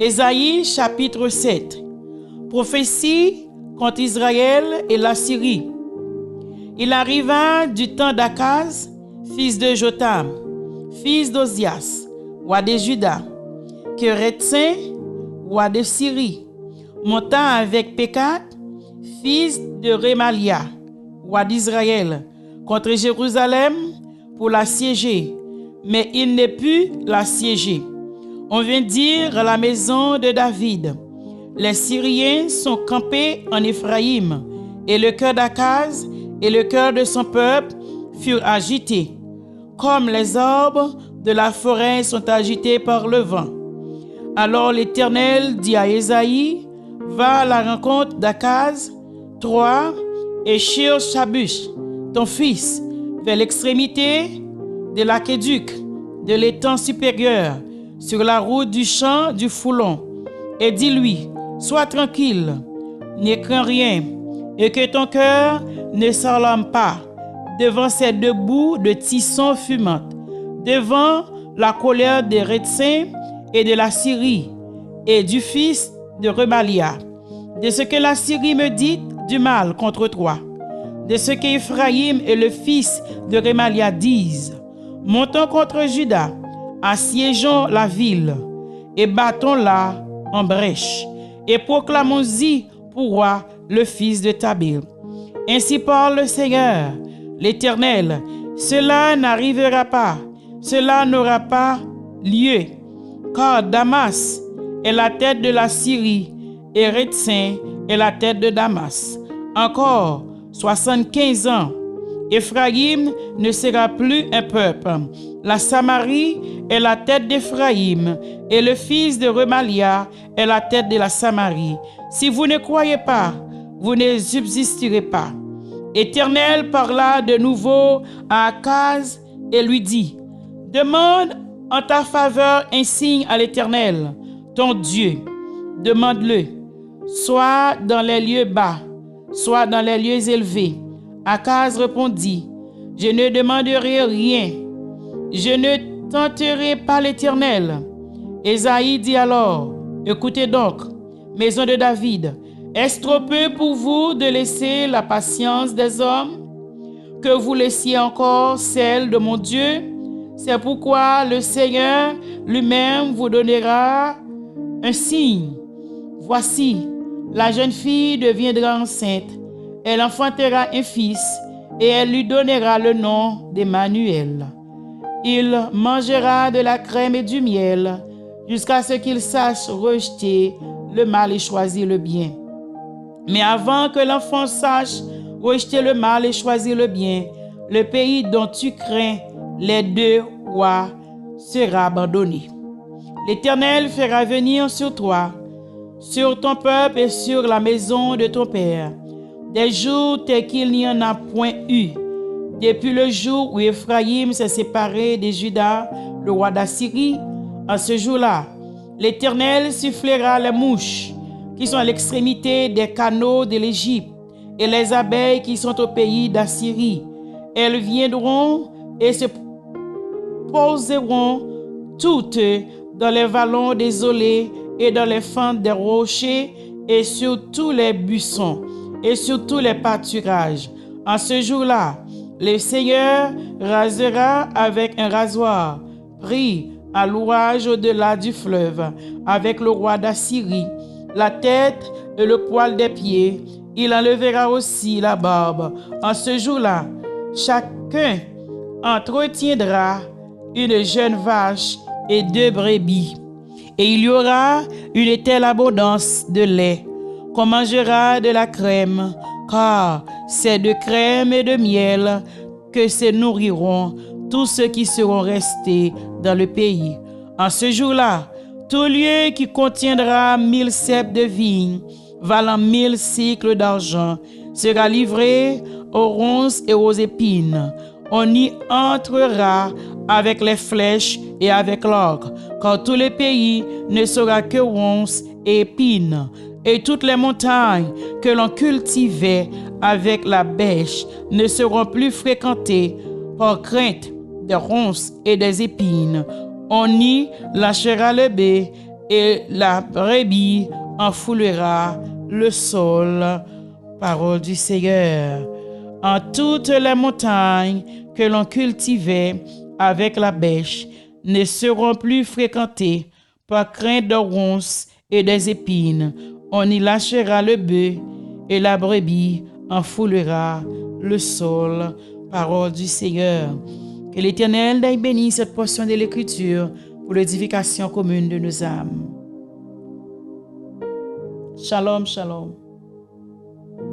Ésaïe chapitre 7. Prophétie contre Israël et la Syrie. Il arriva du temps d'Akaz, fils de Jotam, fils d'Ozias, roi de Juda, que Rétzin, roi de Syrie, monta avec Pékat, fils de Rémalia, roi d'Israël, contre Jérusalem pour l'assiéger, mais il ne put l'assiéger. On vient dire à la maison de David: les Syriens sont campés en Éphraïm, et le cœur d'Akaz et le cœur de son peuple furent agités, comme les arbres de la forêt sont agités par le vent. Alors l'Éternel dit à Ésaïe: va à la rencontre d'Akaz, toi et Shir-Shabush, ton fils, vers l'extrémité de l'aqueduc, de l'étang supérieur, sur la route du champ du Foulon, et dis-lui: sois tranquille, ne crains rien, et que ton cœur ne s'alarme pas devant ces deux bouts de tison fumante, devant la colère des Rétzins et de la Syrie, et du fils de Remalia, de ce que la Syrie me dit du mal contre toi, de ce qu'Éphraïm et le fils de Remalia disent. Montons contre Juda, assiégeons la ville, et battons-la en brèche, et proclamons-y pour roi le fils de Tabir. Ainsi parle le Seigneur, l'Éternel: cela n'arrivera pas, cela n'aura pas lieu, car Damas est la tête de la Syrie, et Rétzin est la tête de Damas. Encore 75 ans, Éphraïm ne sera plus un peuple. La Samarie est la tête d'Éphraïm, et le fils de Remalia est la tête de la Samarie. Si vous ne croyez pas, vous ne subsisterez pas. L'Éternel parla de nouveau à Akaz et lui dit: demande en ta faveur un signe à l'Éternel, ton Dieu. Demande-le, soit dans les lieux bas, soit dans les lieux élevés. Akaz répondit: je ne demanderai rien, je ne tenterai pas l'Éternel. Ésaïe dit alors: écoutez donc, maison de David, est-ce trop peu pour vous de laisser la patience des hommes, que vous laissiez encore celle de mon Dieu? C'est pourquoi le Seigneur lui-même vous donnera un signe. Voici, la jeune fille deviendra enceinte, elle enfantera un fils, et elle lui donnera le nom d'Emmanuel. Il mangera de la crème et du miel, jusqu'à ce qu'il sache rejeter le mal et choisir le bien. Mais avant que l'enfant sache rejeter le mal et choisir le bien, le pays dont tu crains les deux rois sera abandonné. L'Éternel fera venir sur toi, sur ton peuple et sur la maison de ton père, des jours tels qu'il n'y en a point eu, depuis le jour où Éphraïm s'est séparé de Juda, le roi d'Assyrie. En ce jour-là, l'Éternel soufflera les mouches qui sont à l'extrémité des canaux de l'Égypte, et les abeilles qui sont au pays d'Assyrie. Elles viendront et se poseront toutes dans les vallons désolés et dans les fentes des rochers et sur tous les buissons et sur tous les pâturages. En ce jour-là, le Seigneur rasera avec un rasoir pris à l'ouvrage au-delà du fleuve, avec le roi d'Assyrie, la tête et le poil des pieds. Il enlèvera aussi la barbe. En ce jour-là, chacun entretiendra une jeune vache et 2 brebis. Et il y aura une telle abondance de lait qu'on mangera de la crème, car c'est de crème et de miel que se nourriront tous ceux qui seront restés dans le pays. En ce jour-là, tout lieu qui contiendra 1000 ceps de vigne, valant 1000 cycles d'argent, sera livré aux ronces et aux épines. On y entrera avec les flèches et avec l'orgue, car tout le pays ne sera que ronces et épines. Et toutes les montagnes que l'on cultivait avec la bêche ne seront plus fréquentées par crainte des ronces et des épines. On y lâchera le bé et la brebis enfoulera le sol. Parole du Seigneur. En toutes les montagnes que l'on cultivait avec la bêche ne seront plus fréquentées par crainte de ronces et des épines. On y lâchera le bœuf et la brebis enfoulera le sol. Parole du Seigneur. Que l'Éternel ait béni cette portion de l'Écriture pour l'édification commune de nos âmes. Shalom, shalom.